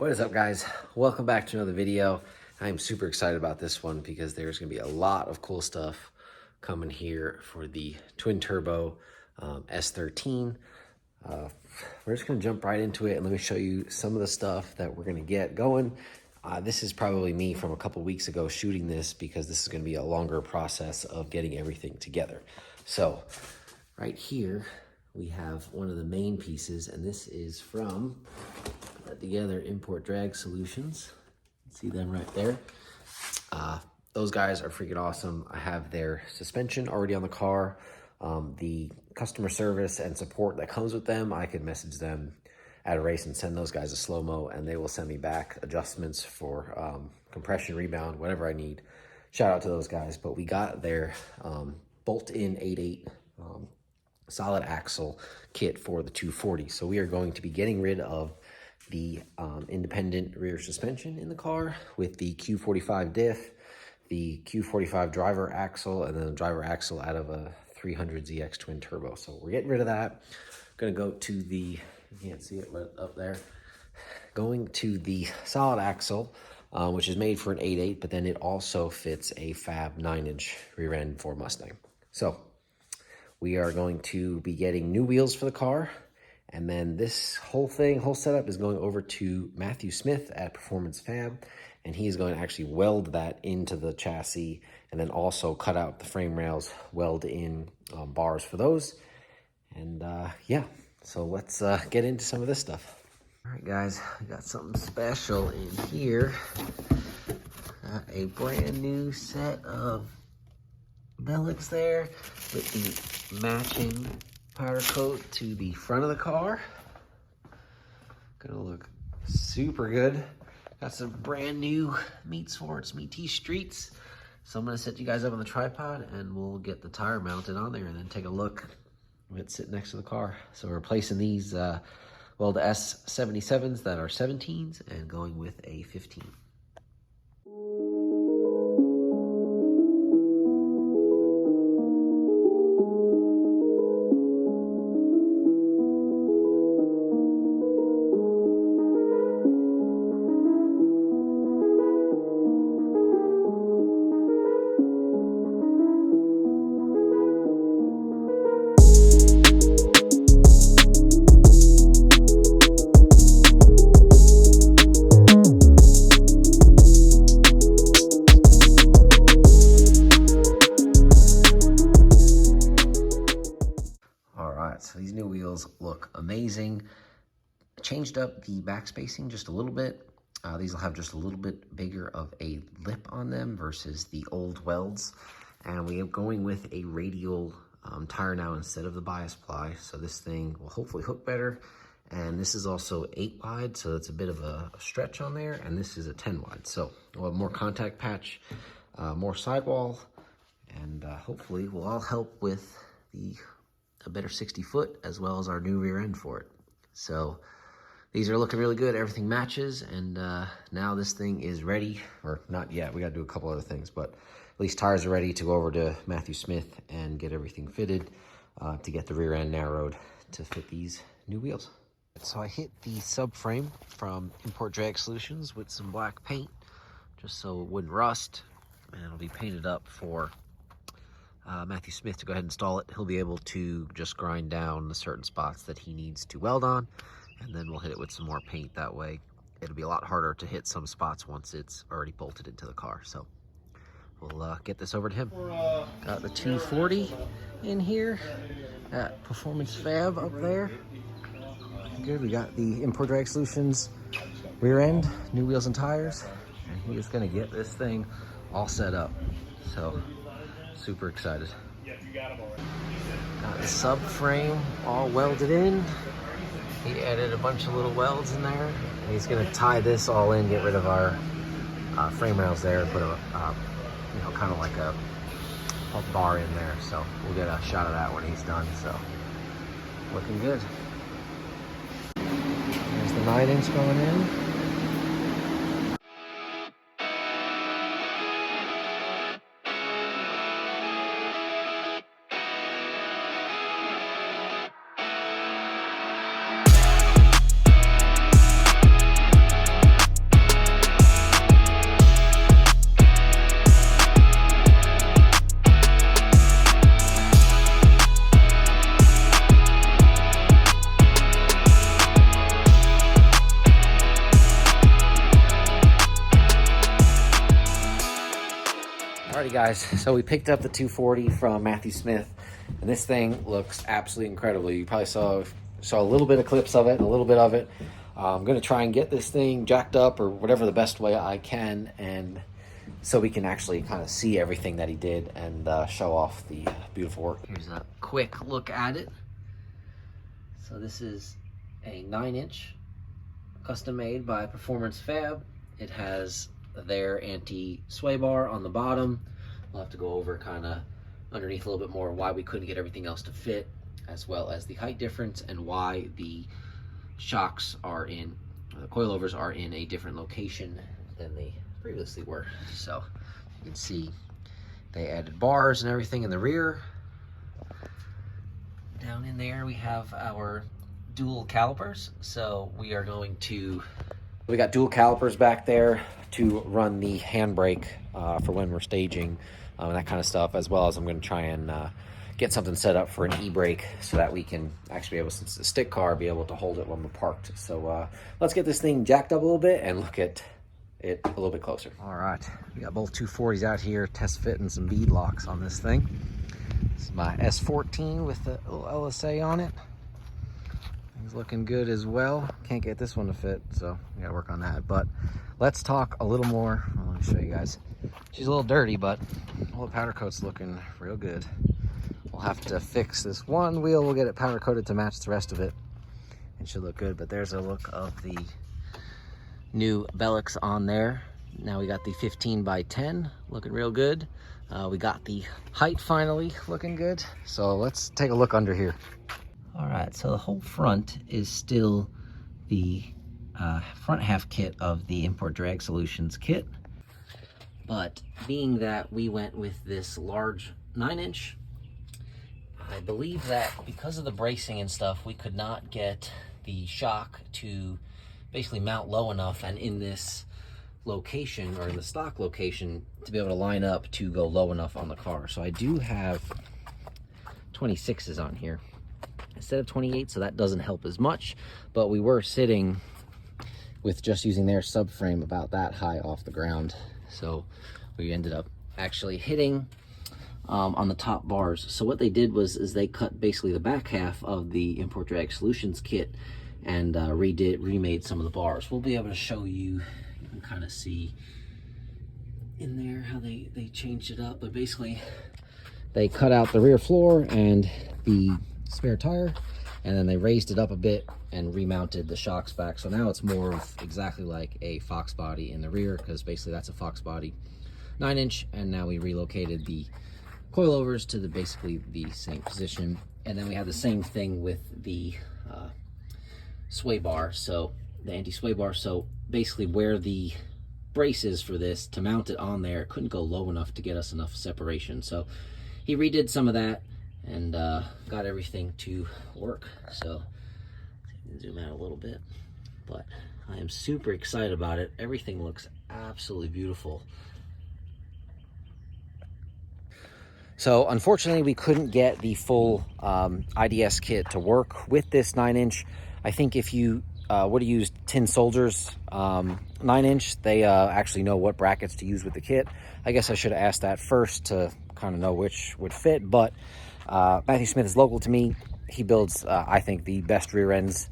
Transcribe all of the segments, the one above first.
What is up, guys? Welcome back to another video. I'm super excited about this one because there's going to be a lot of cool stuff coming here for the twin turbo S13. We're just going to jump right into it and let me show you some of the stuff that we're going to get going. This is probably me from a couple weeks ago shooting this because this is going to be a longer process of getting everything together. So right here we have one of the main pieces, and this is from Together Import Drag Solutions. See them right there. Those guys are freaking awesome. I have their suspension already on the car. The customer service and support that comes with them, I could message them at a race and send those guys a slow-mo, and they will send me back adjustments for compression, rebound, whatever I need. Shout out to those guys. But we got their bolt-in 8.8 solid axle kit for the 240. So we are going to be getting rid of the independent rear suspension in the car with the Q45 diff, the Q45 driver axle, and then the driver axle out of a 300ZX twin turbo. So we're getting rid of that. Gonna go to the, you can't see it up there, going to the solid axle, which is made for an 8.8, but then it also fits a Fab 9-inch rear end for Mustang. So we are going to be getting new wheels for the car. And then this whole setup is going over to Matthew Smith at PerformanceFab, and he's going to actually weld that into the chassis and then also cut out the frame rails, weld in bars for those. And yeah, so let's get into some of this stuff. All right, guys, we got something special in here. Got a brand new set of belts there with the matching powder coat to the front of the car. Gonna look super good. Got some brand new Meat Sports Meaty Streets. So I'm gonna set you guys up on the tripod and we'll get the tire mounted on there and then take a look when it's sitting next to the car. So we're replacing these, well, the S77s that are 17s and going with a 15. So these new wheels look amazing. Changed up the back spacing just a little bit. These will have just a little bit bigger of a lip on them versus the old welds. And we are going with a radial tire now instead of the bias ply. So this thing will hopefully hook better. And this is also 8 wide, so it's a bit of a stretch on there. And this is a 10 wide. So we'll have more contact patch, more sidewall, and hopefully will all help with a better 60 foot as well as our new rear end for it. So these are looking really good. Everything matches, and now this thing is ready, or not yet. We got to do a couple other things, but at least tires are ready to go over to Matthew Smith and get everything fitted to get the rear end narrowed to fit these new wheels. So I hit the subframe from Import Drag Solutions with some black paint just so it wouldn't rust, and it'll be painted up for Matthew Smith to go ahead and install it. He'll be able to just grind down the certain spots that he needs to weld on, and then we'll hit it with some more paint. That way it'll be a lot harder to hit some spots once it's already bolted into the car. So we'll get this over to him. Got the 240 in here at PerformanceFab up there. Good. We got the Import Drag Solutions rear end, new wheels and tires, and he is going to get this thing all set up. So super excited. Got the subframe all welded in. He added a bunch of little welds in there, and he's gonna tie this all in, get rid of our frame rails there, and put a, you know, kind of like a bar in there. So we'll get a shot of that when he's done. So looking good. There's the 9-inch going in. Alrighty guys, so we picked up the 240 from Matthew Smith, and this thing looks absolutely incredible. You probably saw a little bit of clips of it and a little bit of it. I'm gonna try and get this thing jacked up or whatever the best way I can, and so we can actually kind of see everything that he did and show off the beautiful work. Here's a quick look at it. So this is a 9-inch custom made by PerformanceFab. It has their anti-sway bar on the bottom. We'll have to go over kind of underneath a little bit more why we couldn't get everything else to fit, as well as the height difference and why the shocks are in, the coilovers are in a different location than they previously were. So you can see they added bars and everything in the rear. Down in there we have our dual calipers. So we got dual calipers back there to run the handbrake for when we're staging and that kind of stuff, as well as I'm going to try and get something set up for an e-brake so that we can actually be able, since it's a stick car, be able to hold it when we're parked. So let's get this thing jacked up a little bit and look at it a little bit closer. All right, we got both 240s out here, test fitting some bead locks on this thing. This is my S13 with the little LSA on it. It's looking good as well. Can't get this one to fit, so we gotta work on that. But let's talk a little more. Well, let me show you guys. She's a little dirty, but all the powder coat's looking real good. We'll have to fix this one wheel. We'll get it powder coated to match the rest of it. It should look good, but there's a look of the new Bellix on there. Now we got the 15x10 looking real good. We got the height finally looking good. So let's take a look under here. All right, so the whole front is still the front half kit of the Import Drag Solutions kit. But being that we went with this large 9-inch, I believe that because of the bracing and stuff, we could not get the shock to basically mount low enough and in this location, or in the stock location, to be able to line up to go low enough on the car. So I do have 26s on here instead of 28, so that doesn't help as much, but we were sitting with just using their subframe about that high off the ground. So we ended up actually hitting on the top bars. So what they did is they cut basically the back half of the Import Drag Solutions kit and remade some of the bars. We'll be able to show you, you can kind of see in there how they changed it up, but basically they cut out the rear floor and the spare tire, and then they raised it up a bit and remounted the shocks back. So now it's more of exactly like a Fox body in the rear, because basically that's a Fox body 9-inch, and now we relocated the coilovers to basically the same position. And then we have the same thing with the sway bar, so the anti-sway bar. So basically where the brace is for this, to mount it on there, it couldn't go low enough to get us enough separation. So he redid some of that and got everything to work. So zoom out a little bit, but I am super excited about it. Everything looks absolutely beautiful. So unfortunately we couldn't get the full IDS kit to work with this 9-inch. I think if you would have used Tin Soldier's 9-inch, they actually know what brackets to use with the kit. I guess I should have asked that first to kind of know which would fit, but Matthew Smith is local to me. He builds, I think, the best rear ends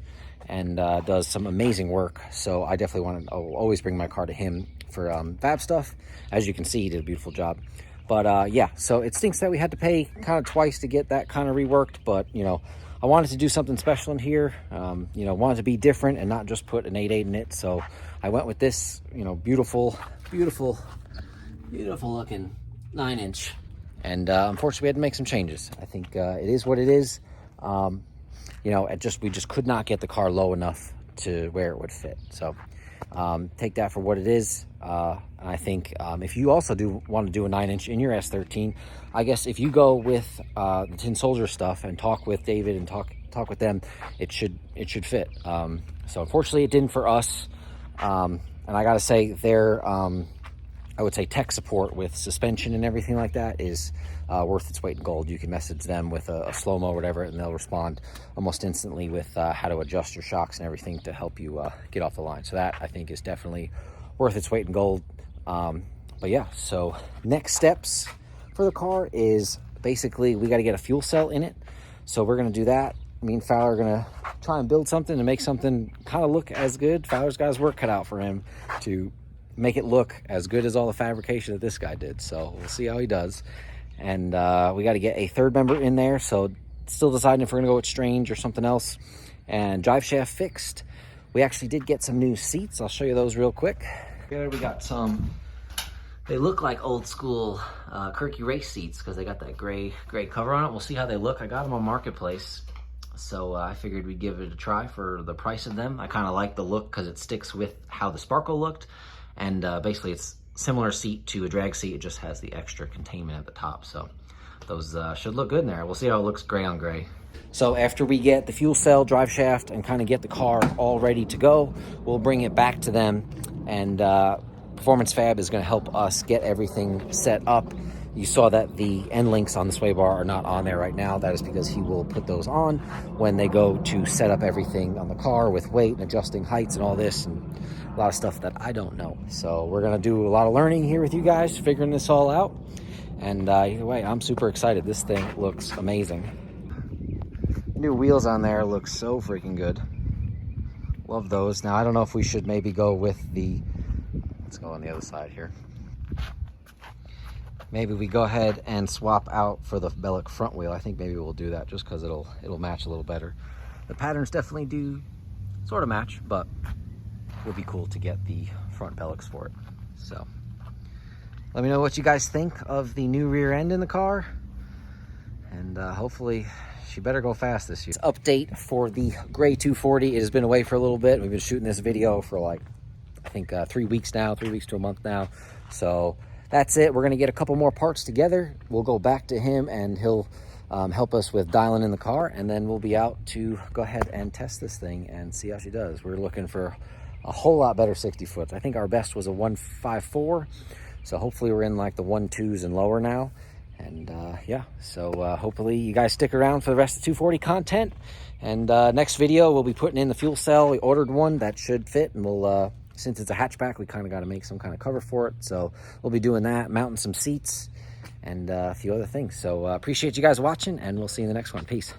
and does some amazing work. So I definitely I'll always bring my car to him for fab stuff. As you can see, he did a beautiful job. But yeah, so it stinks that we had to pay kind of twice to get that kind of reworked. But, you know, I wanted to do something special in here, you know, wanted to be different and not just put an 8.8 in it. So I went with this, you know, beautiful, beautiful, beautiful looking 9-inch. And unfortunately, we had to make some changes. I think it is what it is. You know, we just could not get the car low enough to where it would fit. So take that for what it is. And I think if you also do want to do a 9-inch in your S13, I guess if you go with the Tin Soldier stuff and talk with David and talk with them, it should fit. So unfortunately, it didn't for us. And I got to say, their I would say tech support with suspension and everything like that is worth its weight in gold. You can message them with a slow-mo or whatever, and they'll respond almost instantly with how to adjust your shocks and everything to help you get off the line. So that, I think, is definitely worth its weight in gold But yeah, so next steps for the car is basically we got to get a fuel cell in it. So we're going to do that. Me and Fowler are going to try and build something to make something kind of look as good. Fowler's got his work cut out for him to make it look as good as all the fabrication that this guy did. So we'll see how he does. And we got to get a third member in there. So still deciding if we're going to go with Strange or something else. And drive shaft fixed. We actually did get some new seats. I'll show you those real quick. Here we got some, they look like old school Kirky race seats because they got that gray cover on it. We'll see how they look. I got them on Marketplace, so I figured we'd give it a try for the price of them. I kind of like the look because it sticks with how the Sparkle looked, and basically it's similar seat to a drag seat. It just has the extra containment at the top, so those should look good in there. We'll see how it looks gray on gray. So after we get the fuel cell, drive shaft, and kind of get the car all ready to go, we'll bring it back to them, and PerformanceFab is going to help us get everything set up. You saw that the end links on the sway bar are not on there right now. That is because he will put those on when they go to set up everything on the car with weight and adjusting heights and all this, and a lot of stuff that I don't know. So we're going to do a lot of learning here with you guys, figuring this all out. And either way, I'm super excited. This thing looks amazing. New wheels on there look so freaking good. Love those. Now I don't know if we should maybe go with the, let's go on the other side here. Maybe we go ahead and swap out for the Bellic front wheel. I think maybe we'll do that just because it'll match a little better. The patterns definitely do sort of match, but it would be cool to get the front Bellics for it. So let me know what you guys think of the new rear end in the car, and hopefully she better go fast this year. Update for the gray 240. It has been away for a little bit. We've been shooting this video for like, I think 3 weeks now, 3 weeks to a month now. So that's it. We're gonna get a couple more parts together. We'll go back to him and he'll help us with dialing in the car, and then we'll be out to go ahead and test this thing and see how she does. We're looking for a whole lot better 60 foot. I think our best was a 154. So hopefully we're in like the 1.2s and lower now. And yeah, so hopefully you guys stick around for the rest of the 240 content. And next video, we'll be putting in the fuel cell. We ordered one that should fit, and we'll, since it's a hatchback, we kind of got to make some kind of cover for it. So we'll be doing that, mounting some seats, and a few other things. So appreciate you guys watching, and we'll see you in the next one. Peace.